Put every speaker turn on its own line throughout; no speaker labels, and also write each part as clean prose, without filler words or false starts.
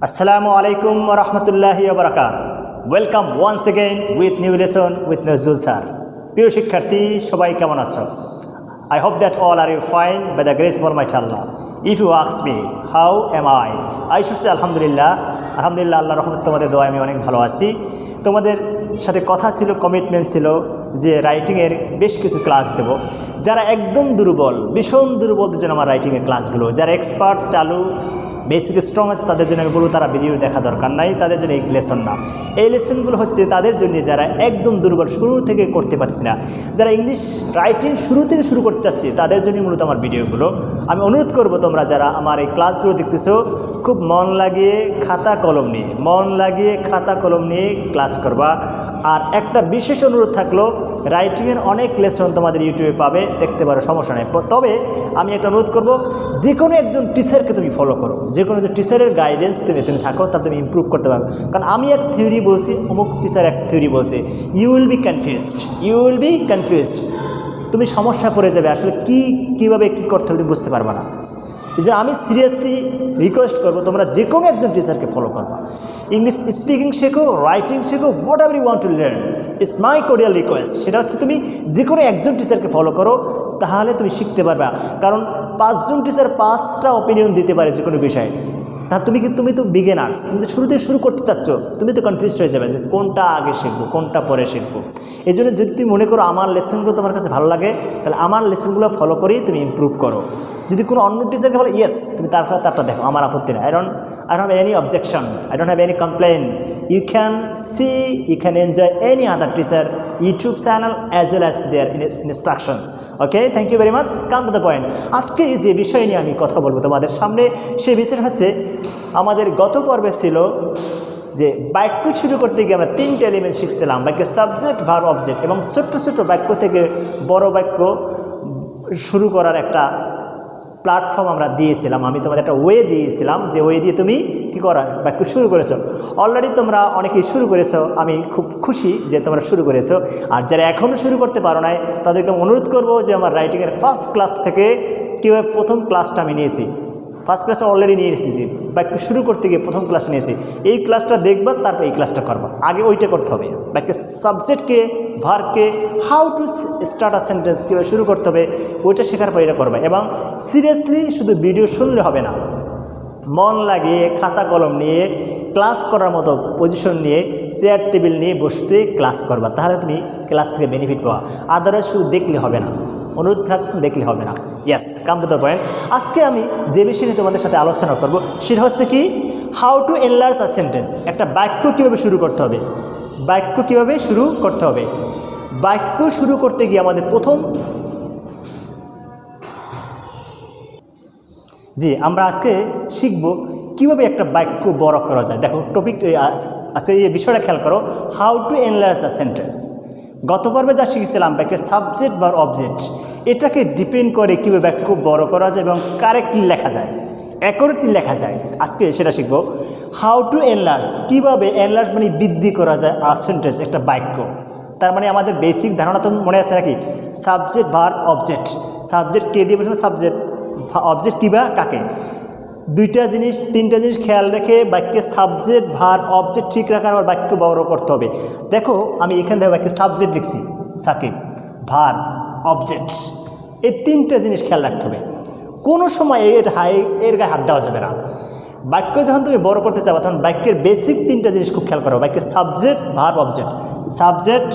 Assalamu alaikum wa rahmatullahi wa barakatuh. Welcome once again with new lesson with Nazrul sir. প্রিয় শিক্ষার্থী সবাই কেমন আছো? I hope that all are you fine by the grace of Almighty Allah. If you ask me how am I should say alhamdulillah. আলহামদুলিল্লাহ আল্লাহর রহমত তোমাদের দোয়ায় আমি অনেক ভালো আছি। তোমাদের সাথে কথা ছিল, কমিটমেন্ট ছিল যে রাইটিংয়ের বেশ কিছু ক্লাস দেব। যারা একদম দুর্বল, ভীষণ দুর্বলদের জন্য আমার রাইটিংয়ের ক্লাসগুলো, যারা এক্সপার্ট চালু বেসিক স্ট্রং আছে তাদের জন্য আমি বলবো তারা ভিডিও দেখা দরকার নাই, তাদের জন্য এই লেসন না। এই লেসনগুলো হচ্ছে তাদের জন্য যারা একদম দুর্বল, শুরু থেকে করতে পারছি না, যারা ইংলিশ রাইটিং শুরু থেকে শুরু করতে চাচ্ছি তাদের জন্য মূলত আমার ভিডিওগুলো। আমি অনুরোধ করব তোমরা যারা আমার এই ক্লাসগুলো দেখতেছো খুব মন লাগিয়ে খাতা কলম নিয়ে ক্লাস করবা। আর একটা বিশেষ অনুরোধ থাকলো, রাইটিংয়ের অনেক লেসন তোমাদের ইউটিউবে পাবে, দেখতে পারো, সমস্যা নেই। তবে আমি একটা অনুরোধ করব, যে কোনো একজন টিচারকে তুমি ফলো করো, যে কোনো টিচারের গাইডেন্স তুমি থাকো, তাহলে তুমি ইমপ্রুভ করতে পারবে। কারণ আমি এক থিওরি বলছি, অমুক টিচার এক থিওরি বলছে, ইউ উইল বি কনফিউজড। তুমি সমস্যা পড়ে যাবে, আসলে কীভাবে কী করতে হবে তুমি বুঝতে পারবে না। এই জন্য আমি সিরিয়াসলি রিকোয়েস্ট করবো তোমরা যে কোনো একজন টিচারকে ফলো করবা। ইংলিশ স্পিকিং শেখো, রাইটিং শেখো, whatever you want to learn, it's my cordial request. সেটা হচ্ছে তুমি যে কোনো একজন টিচারকে ফলো করো, তাহলে তুমি শিখতে পারবা। কারণ 5 জন টিচার 5টা ওপিনিয়ন দিতে পারে যে কোনো বিষয়ে। তা তুমি তো বিগিনার্স, তুমি তো শুরু থেকে শুরু করতে চাচ্ছ, তুমি তো কনফিউজড হয়ে যাবে যে কোনটা আগে শিখবো, কোনটা পরে শিখবো। এই জন্য যদি তুমি মনে করো আমার লেসনগুলো তোমার কাছে ভালো লাগে, তাহলে আমার লেসনগুলো ফলো করেই তুমি ইমপ্রুভ করো। যদি কোনো অন্য টিচারকে বলো ইয়েস, তুমি তারটা দেখো, আমার আপত্তি নেই। I don't have any objection, I don't have any complain. You can enjoy any other teacher YouTube channel as well as their instructions. Okay, thank you very much. Come to the point. আজকে যে বিষয় নিয়ে আমি কথা বলবো তোমাদের সামনে, সেই বিষয়টা হচ্ছে আমাদের গত পর্বে ছিল যে বাক্য শুরু করতে গিয়ে আমরা 3টে এলিমেন্ট শিখছিলাম, বাক্যের সাবজেক্ট, ভার্ব, অবজেক্ট, এবং ছোট্ট ছোট্ট বাক্য থেকে বড় বাক্য শুরু করার একটা প্ল্যাটফর্ম আমরা দিয়েছিলাম। আমি তোমাদের একটা ওয়ে দিয়েছিলাম, যে ওয়ে দিয়ে তুমি কী করা বাক্য শুরু করেছো। অলরেডি তোমরা অনেকেই শুরু করেছো, আমি খুব খুশি যে তোমরা শুরু করেছো। আর যারা এখনও শুরু করতে পারো নাই তাদেরকে অনুরোধ করবো যে আমার রাইটিংয়ের ফার্স্ট ক্লাস থেকে কীভাবে প্রথম ক্লাসটা আমি নিয়েছি, ফার্স্ট ক্লাসটা অলরেডি নিয়ে এসেছি, বাক্য শুরু করতে গিয়ে প্রথম ক্লাস নিয়েছি। এই ক্লাসটা দেখবা, তারপর এই ক্লাসটা করবা। আগে ওইটা করতে হবে, বাক্যের সাবজেক্টকে, ভার্বকে, how to start a sentence, কীভাবে শুরু করতে হবে, ওইটা শেখার পর এটা করবা। এবং সিরিয়াসলি শুধু ভিডিও শুনলে হবে না, মন লাগিয়ে খাতা কলম নিয়ে ক্লাস করার মতো পজিশন নিয়ে চেয়ার টেবিল নিয়ে বসতে ক্লাস করবা, তাহলে তুমি ক্লাস থেকে বেনিফিট পাওয়া। আদারওয়াইজ শুধু দেখলে হবে না, অনুরোধ থাকতে দেখলে হবে না। Yes, come to the point. আজকে আমি যে বিষয় নিয়ে তোমাদের সাথে আলোচনা করব সেটা হচ্ছে কি, how to enlarge a sentence. একটা বাক্য কীভাবে শুরু করতে হবে, বাক্য শুরু করতে গিয়ে আমাদের আমরা আজকে শিখব কীভাবে একটা বাক্য বড় করা যায়। দেখো টপিক আজকে এই বিষয়টা খেয়াল করো, how to enlarge a sentence. গত পর্বে যা শিখেছিলাম বাক্যের সাবজেক্ট বা অবজেক্ট, এটাকে ডিপেন্ড করে কীভাবে বাক্য বড় করা যায় এবং কারেক্টলি লেখা যায়, অ্যাকুরেটলি লেখা যায়। আজকে সেটা শিখব, হাউ টু এনলার্জ, কীভাবে এনলার্জ মানে বৃদ্ধি করা যায় আ সেন্টেন্স, একটা বাক্য। তার মানে আমাদের বেসিক ধারণা তো মনে আছে নাকি, সাবজেক্ট, ভার্ব, অবজেক্ট। সাবজেক্ট কে দিয়ে বসে, সাবজেক্ট, অবজেক্ট কী বা কাকে। 3টা জিনিস খেয়াল রেখে বাক্যের সাবজেক্ট, ভার্ব, অবজেক্ট ঠিক রাখার পর বাক্য বড় করতে হবে। দেখো আমি এখান থেকে বাক্যের সাবজেক্ট লিখছি, সাকিব, ভার্ব, অবজেক্ট, এই 3টা জিনিস খেয়াল রাখতে হবে। কোনো সময় এর গায়ে হাত দেওয়া যাবে না। বাক্য যখন তুমি বড় করতে চাও তখন বাক্যের বেসিক 3টা জিনিস খুব খেয়াল করো, বাক্যের subject, verb, object, subject,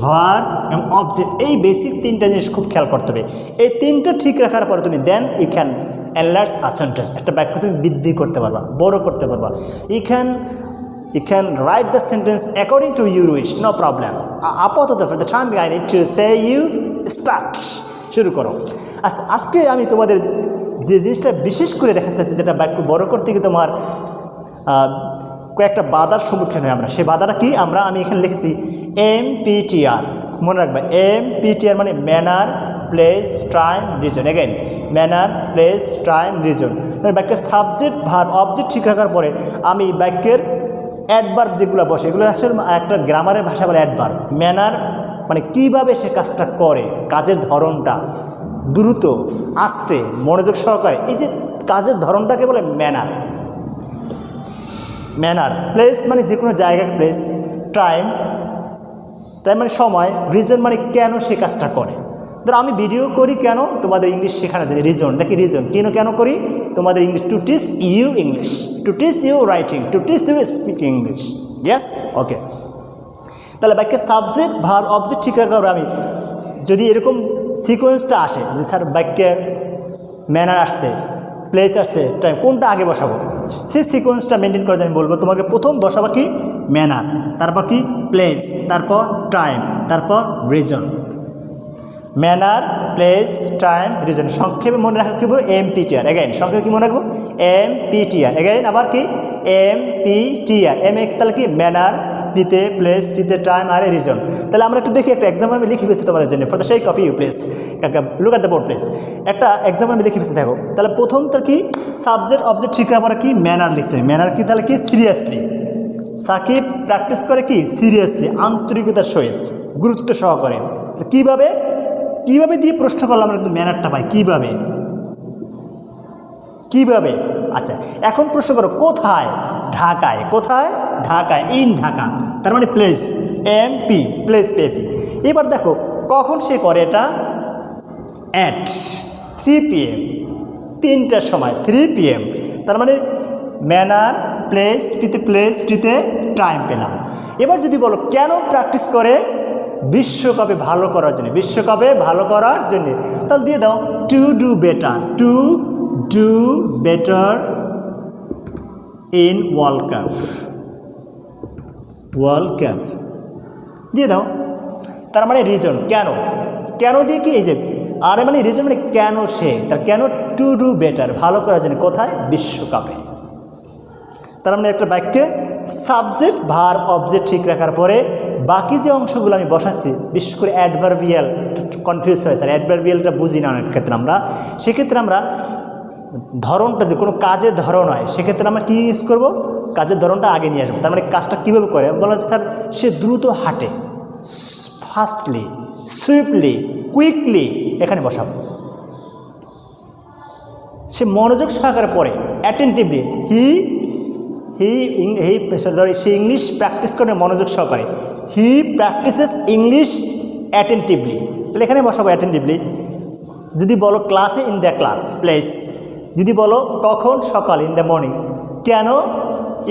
verb এবং অবজেক্ট, এই বেসিক 3টা জিনিস খুব খেয়াল করতে হবে। এই 3টা ঠিক রাখার পরে তুমি then you can enlarge a sentence, একটা বাক্য তুমি বৃদ্ধি করতে পারবা, বড় করতে পারবা। You can write the sentence according to your wish, no problem. আপাতত for the time I need to say you start, শুরু করো। আজকে আমি তোমাদের যে জিনিসটা বিশেষ করে দেখাতে চাচ্ছি, যেটা বাক্য বড় করতে গিয়ে তোমার কয়েকটা বাধার সম্মুখীন হয় আমরা, সেই বাধাটা কি, আমি এখানে লিখেছি MPTR, মনে রাখবে। MPTR মানে manner, place, time, reason. Again manner, place, time, reason. বাক্যের সাবজেক্ট, ভার্ব, অবজেক্ট ঠিক রাখার পরে আমি বাক্যের অ্যাডভার্ব যেগুলো বসে, এগুলো আসলে একটা গ্রামারের ভাষা বলে অ্যাডভার্ব। ম্যানার মানে কীভাবে সে কাজটা করে, কাজের ধরনটা, দ্রুত, আস্তে, মনোযোগ সহকারে, এই যে কাজের ধরনটাকে বলে ম্যানার। ম্যানার, প্লেস মানে যে কোনো জায়গার প্লেস, টাইম টাইম মানে সময়, রিজন মানে কেন সে কাজটা করে। ধরো আমি ভিডিও করি কেন, তোমাদের ইংলিশ শেখানোর জন্য, রিজন নাকি রিজন, কেন করি তোমাদের English, to teach you English, to teach you writing, to teach you speaking English. Yes, okay. তাহলে বাক্যের সাবজেক্ট ভার্ব অবজেক্ট ঠিক রাখা হবে। আমি যদি এরকম সিকোয়েন্সটা আসে যে স্যার বাক্যের ম্যানার আসছে, প্লেস আসছে, টাইম, কোনটা আগে বসাবো, সেই সিকোয়েন্সটা মেনটেন করে আমি বলবো তোমাকে প্রথম বসাবো কি ম্যানার, তারপর কি প্লেস, তারপর টাইম, তারপর reason. Manner, place, time, reason. সংক্ষেপে মনে রাখা কি বলবো MPTR। এগেইন সংক্ষেপে কি মনে রাখবো MPTR। এগেইন আবার কি MPTR। তাহলে কি ম্যানার, পিতে প্লেস, টিতে টাইম, আর রিজন। তাহলে আমরা একটু দেখি একটা এক্সাম্পল আমি লিখে ফেলছি তোমাদের জন্য, for the sake of you please look at the board please. একটা এক্সাম্পল আমি লিখে ফেলছি, দেখো। তাহলে প্রথম তার কি সাবজেক্ট অবজেক্ট ঠিক রাখার পরে কি ম্যানার লিখছে। ম্যানার কি তাহলে কি সিরিয়াসলি, সাকিব প্র্যাকটিস করে কি সিরিয়াসলি, আন্তরিকতার সহিত, গুরুত্ব সহকারে। কীভাবে কীভাবে দিয়ে প্রশ্ন করলে আমরা কিন্তু ম্যানারটা পাই, কীভাবে কীভাবে। আচ্ছা, এখন প্রশ্ন করো কোথায়, ঢাকায়। কোথায়, ঢাকায়, ইন ঢাকা, তার মানে প্লেস, MP প্লেস পেয়েছি। এবার দেখো কখন সে করে এটা, অ্যাট 3 PM, 3টার সময়, 3 PM। তার মানে ম্যানার, প্লেস, পিতে প্লেস, টিতে টাইম পেলাম। এবার যদি বলো কেন প্র্যাকটিস করে, বিশ্বকাপে ভালো করার জন্য, বিশ্বকাপে ভালো করার জন্য, তাহলে দিয়ে দাও to do better, to do better in world cup, world cup দিয়ে দাও। তার মানে রিজন, কেন, কেন দিয়ে কি এই যে আর মানে রিজন মানে কেন সে, তার কেন টু ডু বেটার ভালো করার জন্য, কোথায়, বিশ্বকাপে। তার মানে একটা বাক্যে সাবজেক্ট ভার্ব অবজেক্ট ঠিক রাখার পরে বাকি যে অংশগুলো আমি বসাচ্ছি, বিশেষ করে অ্যাডভার্বিয়াল কনফিউজ হয় স্যার, অ্যাডভার্বিয়ালটা বুঝি না অনেক ক্ষেত্রে আমরা, সেক্ষেত্রে আমরা ধরনটা যদি কোনো কাজের ধরন হয় সেক্ষেত্রে আমরা কী ইউজ করবো, কাজের ধরনটা আগে নিয়ে আসবো। তার মানে কাজটা কীভাবে করে বলা হচ্ছে স্যার, সে দ্রুত হাঁটে, ফাস্টলি, সুইফটলি, কুইকলি, এখানে বসাবো। সে মনোযোগ সহকারে পড়ে, অ্যাটেন্টিভলি, সে ইংলিশ প্র্যাকটিস করে মনোযোগ সহকারে, হি প্র্যাকটিসেস ইংলিশ অ্যাটেন্টিভলি, তাহলে এখানে বসাবো অ্যাটেন্টিভলি। যদি বলো ক্লাসে, ইন দ্য ক্লাস, প্লেস। যদি বলো কখন, সকাল, ইন দ্য মর্নিং। কেন,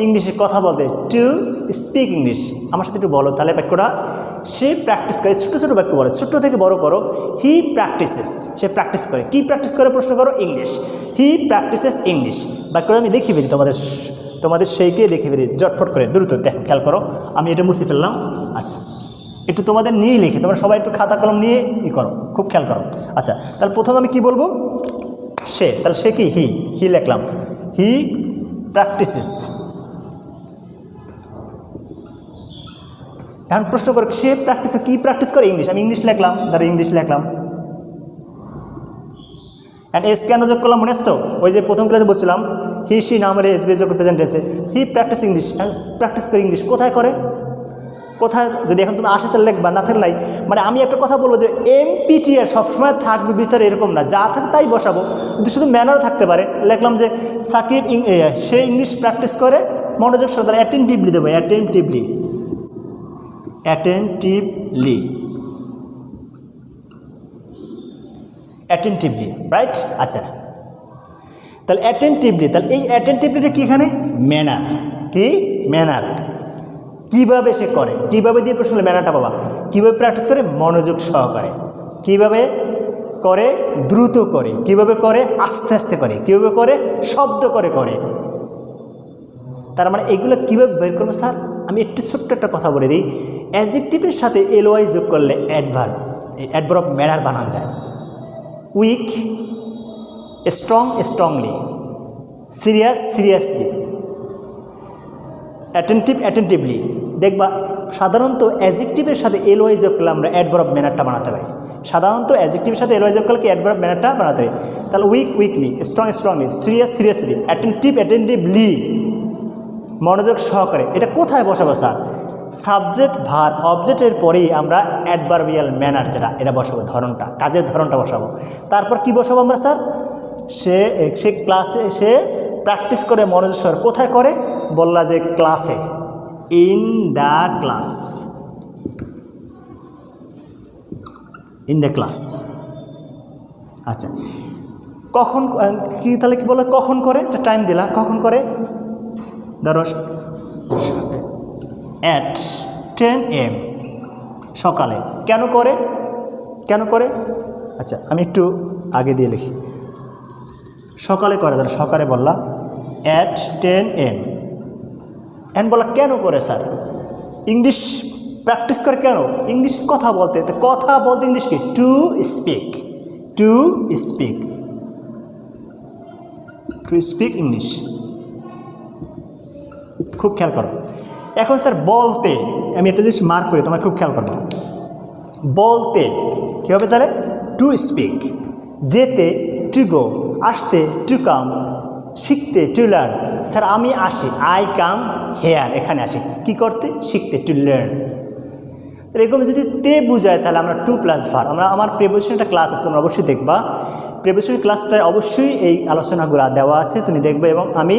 ইংলিশে কথা বলতে, টু স্পিক ইংলিশ। আমার সাথে একটু বলো তাহলে বাক্যটা, সে প্র্যাকটিস করে, ছোটো ছোটো বাক্য বলো, ছোটো থেকে বড় করো। হি প্র্যাকটিসেস, সে প্র্যাকটিস করে, কি প্র্যাকটিস করে প্রশ্ন করো, ইংলিশ। হি প্র্যাকটিসেস ইংলিশ। বাক্যটা আমি লিখে ফেলি তোমাদের সেইকে লিখে ফেলি জটফট করে, দ্রুত দেখো, খেয়াল করো। আমি এটা মুছে ফেললাম। আচ্ছা, একটু তোমাদের নিয়ে লিখে, তোমরা সবাই একটু খাতা কলম নিয়ে ই করো, খুব খেয়াল করো। আচ্ছা, তাহলে প্রথমে আমি কি বলবো, সে, তাহলে সে কি, হি লিখলাম, হি প্র্যাকটিসেস। এখন প্রশ্ন করো, সে কি প্র্যাকটিস করে, ইংলিশ। আমি ইংলিশ লিখলাম, ধরো ইংলিশ লিখলাম, অ্যান্ড এস কেন যোগ করলাম মনে আসতো, ওই যে প্রথম ক্লাসে বলছিলাম হি সি না আমার এস বেস যোগ প্রেজেন্ট আছে। হি প্র্যাকটিস ইংলিশ, প্র্যাকটিস করে ইংলিশ, কোথায় করে, কোথায়। যদি এখন তুমি আসে তাহলে লিখবা, না থাকলে নাই। মানে আমি একটা কথা বলবো যে MPTR সবসময় থাকবে ভিতরে এরকম না, যা থাকে তাই বসাবো, কিন্তু শুধু ম্যানারও থাকতে পারে। লিখলাম যে সাকিব সে ইংলিশ প্র্যাকটিস করে মনোযোগ সহকারে, অ্যাটেন্টিভলি দেবো, অ্যাটেন্টিভলি, অ্যাটেন্টিভলি, অ্যাটেন্টিভলি, রাইট। আচ্ছা, তাহলে অ্যাটেন্টিভলি, তাহলে এই অ্যাটেন্টিভলিটা কি, এখানে ম্যানার, কি ম্যানার, কীভাবে সে করে, কীভাবে দিয়ে প্রশ্ন ম্যানারটা পাবা, কীভাবে প্র্যাকটিস করে মনোযোগ সহকারে, কীভাবে করে দ্রুত করে, কীভাবে করে আস্তে আস্তে করে, কীভাবে করে শব্দ করে করে। তার মানে এগুলো কীভাবে বের করবো স্যার, আমি একটু ছোট্ট একটা কথা বলে দিই। অ্যাডজেক্টিভের সাথে LY যোগ করলে অ্যাডভার্ব, অ্যাডভার্ব ম্যানার বানানো যায়। Weak, strong, strongly, serious, seriously, attentive, attentively. দেখবা সাধারণত অ্যাডজেক্টিভের সাথে LY যোগ করলে আমরা অ্যাডভার্ব ম্যানারটা বানাতে পারি। সাধারণত অ্যাডজেক্টিভের সাথে LY যোগ করলে কি অ্যাডভার্ব ম্যানারটা বানাতে পারি। তাহলে weak, weakly, strong, strongly, serious, seriously, attentive, attentively, মনোযোগ সহকারে। এটা কোথায় বসাবো স্যার, সাবজেক্ট ভার্ব অবজেক্টের পরেই আমরা অ্যাডভার্বিয়াল ম্যানার যেটা, এটা বসাবো, ধরনটা, কাজের ধরনটা বসাবো। তারপর কি বসাবো আমরা স্যার, সে ক্লাসে সে প্র্যাকটিস করে মনোযোগ সহকারে, কোথায় করে, বললা যে ক্লাসে, in the class, in the class. আচ্ছা, কখন কি তাহলে কি বলে কখন করে, একটা টাইম দিলা, কখন করে, ধরো অ্যাট 10 AM, সকালে। কেন করে, কেন করে? আচ্ছা আমি একটু আগে দিয়ে লিখি, সকালে করে, ধরো সকালে বললা অ্যাট 10 AM, অ্যান্ড বলা কেন করে স্যার, ইংলিশ প্র্যাকটিস করে কেন, ইংলিশ কথা বলতে, কথা বলতে ইংলিশ কি, to speak, to speak, two speak English. খুব খেয়াল করো। এখন স্যার বলতে, আমি একটা জিনিস মার্ক করি, তোমার খুব খেয়াল করবো, বলতে কী হবে তাহলে, টু স্পিক, যেতে টু গো, আসতে টু কাম, শিখতে টু লার্ন। স্যার আমি আসি, আই কাম হেয়ার, এখানে আসি কি করতে, শিখতে, টু লার্ন। এরকম যদি তে বুঝায় তাহলে আমরা টু প্লাস ভার, আমরা আমার প্রিপোজিশনটা ক্লাস আছে, তোমরা অবশ্যই দেখবা, প্রিপোজিশন ক্লাসটায় অবশ্যই এই আলোচনাগুলো দেওয়া আছে, তুমি দেখবে। এবং আমি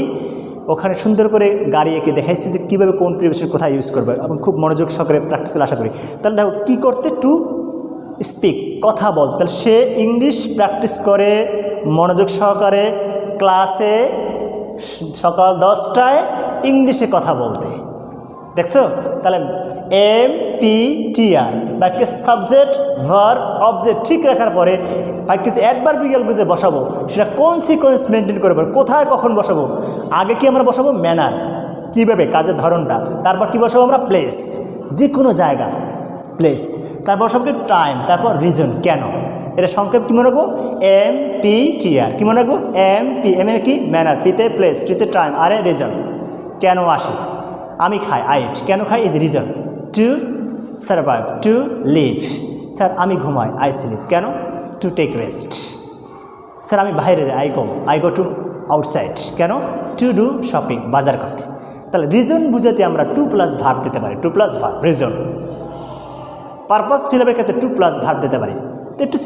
ওখানে সুন্দর করে গাড়ি এঁকে দেখাইছি যে কীভাবে কোন প্রিপোজিশন কোথায় ইউজ করবে, এবং খুব মনোযোগ সহকারে প্র্যাকটিস আশা করি। তাহলে দেখো কী করতে, টু স্পিক, কথা বল, তাহলে সে ইংলিশ প্র্যাকটিস করে মনোযোগ সহকারে ক্লাসে সকাল 10টায় ইংলিশে কথা বলতে, দেখছো? তাহলে MPTR বাক্যের সাবজেক্ট ভার্ব অবজেক্ট ঠিক রাখার পরে বাক্যে যে অ্যাডভার্ব বিগেল বুঝে বসাবো, সেটা কোন সিকোয়েন্স মেনটেন করবো, কোথায় কখন বসাবো। আগে কি আমরা বসাবো ম্যানার, কীভাবে কাজের ধরনটা, তারপর কি বসাবো আমরা প্লেস, যে কোনো জায়গা প্লেস, তারপর বসাবো কি টাইম, তারপর রিজন কেন। এটা সংক্ষেপ কী মনে রাখবো, MPTR, কী মনে রাখবো, এম এ কি ম্যানার, পিতে প্লেস, টিতে টাইম, আর এ রিজন, কেন আসি, আমি খাই, আইট, কেন খাই, এই যে reason, to survive, to live. Sir আমি ঘুমাই, আই স্লিপ, কেন, টু টেক রেস্ট। স্যার আমি বাইরে যাই, আই গো টু আউটসাইড, কেন, টু ডু শপিং, বাজার করতে। তাহলে রিজন বুঝাতে আমরা টু প্লাস ভার্ব দিতে পারি, to plus verb, reason. Purpose fill আপের ক্ষেত্রে টু প্লাস ভার্ব দিতে পারি। তো একটু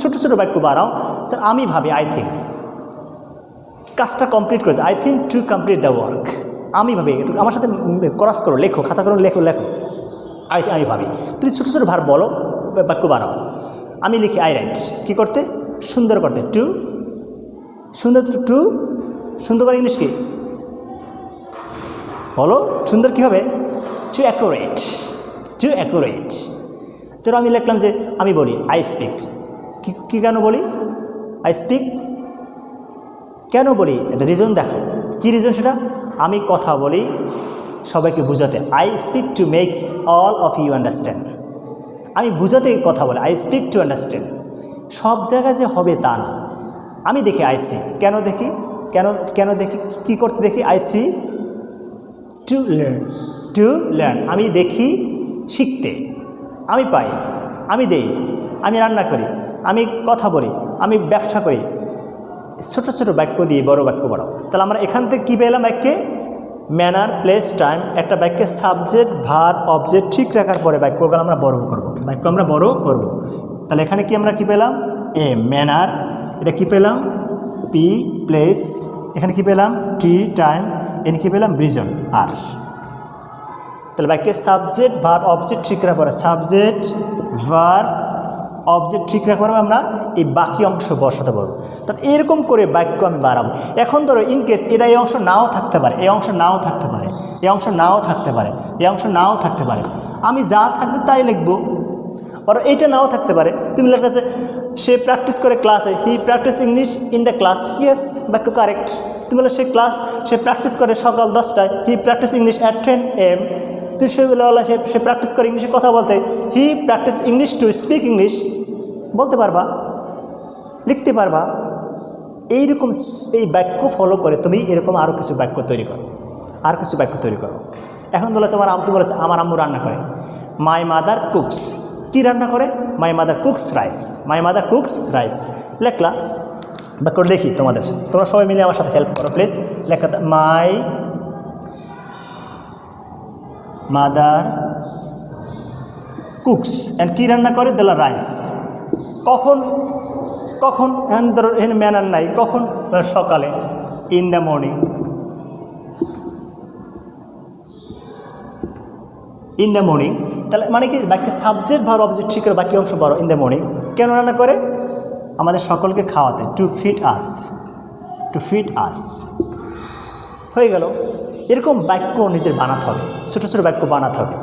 ছোটো ছোটো বাক্য বাড়াও, স্যার আমি ভাবি, আই থিঙ্ক, কাজটা কমপ্লিট করেছে, I think to complete the work. আমি ভাবি, একটু আমার সাথে ক্রস করো, লেখো, খাতা করো, লেখো, আমি ভাবি। তুমি ছোটো ছোটো ভার্ব বলো, বাক্য বাড়াও। আমি লিখি, আই রাইট, কী করতে, সুন্দর করতে, টু সুন্দর, টু সুন্দর করে ইংলিশ কি বলো, সুন্দর কী হবে, টু অ্যাকুরেট, টু অ্যাকুরেট। যেটা আমি লিখলাম যে আমি বলি, আই স্পিক, কী কেন বলি, আই স্পিক কেন বলি, এটা রিজন দেখো, কী রিজন সেটা, আমি কথা বলি সবাইকে বুঝাতে, I speak to make all of you understand, আমি বুঝাতে কথা বলি, আই স্পিক টু আন্ডারস্ট্যান্ড। সব জায়গায় যে হবে তা না, আমি দেখি, আই সি, কেন দেখি, কেন দেখি, কী করতে দেখি, I see to learn, to learn, আমি দেখি শিখতে, আমি পাই, আমি দেই, আমি রান্না করি, আমি কথা বলি, আমি ব্যবসা করি। ছোটো ছোটো বাক্য দিয়ে বড় বাক্য বাড়াও। তাহলে আমরা এখান থেকে কী পেলাম, বাক্যে ম্যানার, প্লেস, টাইম, একটা বাক্যের সাবজেক্ট ভার্ব অবজেক্ট ঠিক রাখার পরে বাক্যগুলো আমরা বড় করব, বাক্য আমরা বড় করব। তাহলে এখানে কি আমরা কী পেলাম, এ ম্যানার, এটা কী পেলাম, পি প্লেস, এখানে কী পেলাম, টি টাইম, এখানে কী পেলাম, রিজন, আর। তাহলে বাক্যের সাবজেক্ট ভার্ব অবজেক্ট ঠিক রাখার পরে, সাবজেক্ট ভার্ব অবজেক্ট ঠিক রাখার পরে আমরা এই বাকি অংশ বসাতে পারবো। তাহলে এরকম করে বাক্য আমি বাড়াবো। এখন ধরো ইনকেস এটা এই অংশ নাও থাকতে পারে, এই অংশ নাও থাকতে পারে, এই অংশ নাও থাকতে পারে, এই অংশ নাও থাকতে পারে, আমি যা থাকবে তাই লিখবো। আর এইটা নাও থাকতে পারে, তুমি লেখাছে সে প্র্যাকটিস করে ক্লাসে, he practice English in the class, yes বাক্য কারেক্ট। তুমি বলে সে প্র্যাকটিস করে সকাল 10টায়, he practice English at 10 AM। তুই সে প্র্যাকটিস করে ইংলিশে কথা বলতে, he practice English to speak English, বলতে পারবা, লিখতে পারবা। এইরকম এই বাক্য ফলো করে তুমি এরকম আরও কিছু বাক্য তৈরি করো, আর কিছু বাক্য তৈরি করো। এখন বলেছে আমার আম্মু রান্না করে, মাই মাদার কুকস, কী রান্না করে, my mother cooks rice, my mother cooks rice. লেখলা বাক্য লিখি, তোমরা সবাই মিলে আমার সাথে হেল্প করো প্লিজ। লেখা, মাই মাদার কুকস, অ্যান্ড কী রান্না করে, দিল রাইস। কখন, এখন ধরো এখানে ম্যানার নাই, কখন, সকালে, in the morning, in the morning, তাহলে মানে কি বাক্যের সাবজেক্ট ভার অবজেক্ট ঠিক করে বাক্য অংশ বড় ইন দ্য মর্নিং কেন রান্না করে? আমাদের সকলকে খাওয়াতে, to feed us, to feed us. হয়ে গেল। এরকম বাক্য নিজের বানাতে হবে, ছোটো ছোটো বাক্য বানাতে হবে।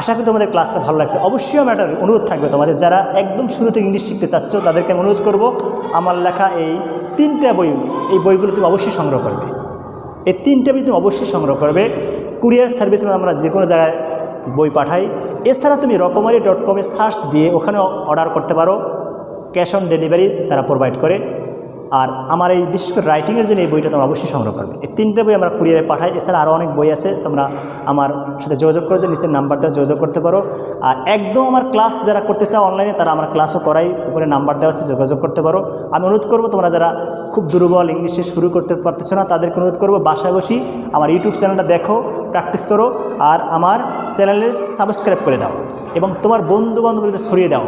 আশা করি তোমাদের ক্লাসটা ভালো লাগছে। অবশ্যই আমার একটা অনুরোধ থাকবে তোমাদের, যারা একদম শুরু থেকে ইংলিশ শিখতে চাচ্ছ তাদেরকে আমি অনুরোধ করব, আমার লেখা এই 3টা বই, এই বইগুলো তুমি অবশ্যই সংগ্রহ করবে। এই 3টা বই তুমি অবশ্যই সংগ্রহ করবে। কুরিয়ার সার্ভিসে আমরা যে কোনো জায়গায় বই পাঠাই। এছাড়া তুমি রকমারি.com সার্চ দিয়ে ওখানে অর্ডার করতে পারো, ক্যাশ অন ডেলিভারি তারা প্রোভাইড করে। আর আমার এই বিশেষ করে রাইটিংয়ের জন্য এই বইটা তোমরা অবশ্যই সংগ্রহ করবে। এই 3টে বই আমরা কুরিয়ারে পাঠাই। এছাড়া আরও অনেক বই আছে, তোমরা আমার সাথে যোগাযোগ করার জন্য নিচের নাম্বারটা যোগাযোগ করতে পারো। আর একদম আমার ক্লাস যারা করতে চাও অনলাইনে, তারা আমার ক্লাসও করাই, উপরে নাম্বার দেওয়া আছে, যোগাযোগ করতে পারো। আমি অনুরোধ করবো তোমরা যারা খুব দুর্বল, ইংলিশে শুরু করতে পারতেছো না, তাদেরকে অনুরোধ করবো বাসায় বসি আমার ইউটিউব চ্যানেলটা দেখো, প্র্যাকটিস করো, আর আমার চ্যানেলে সাবস্ক্রাইব করে দাও এবং তোমার বন্ধু বান্ধবদের ছড়িয়ে দাও।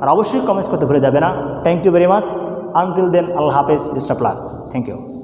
আর অবশ্যই কমেন্টস করতে ভুলে যাবে না। Thank you very much. Until then, Allah Hafiz, best of luck. Thank you.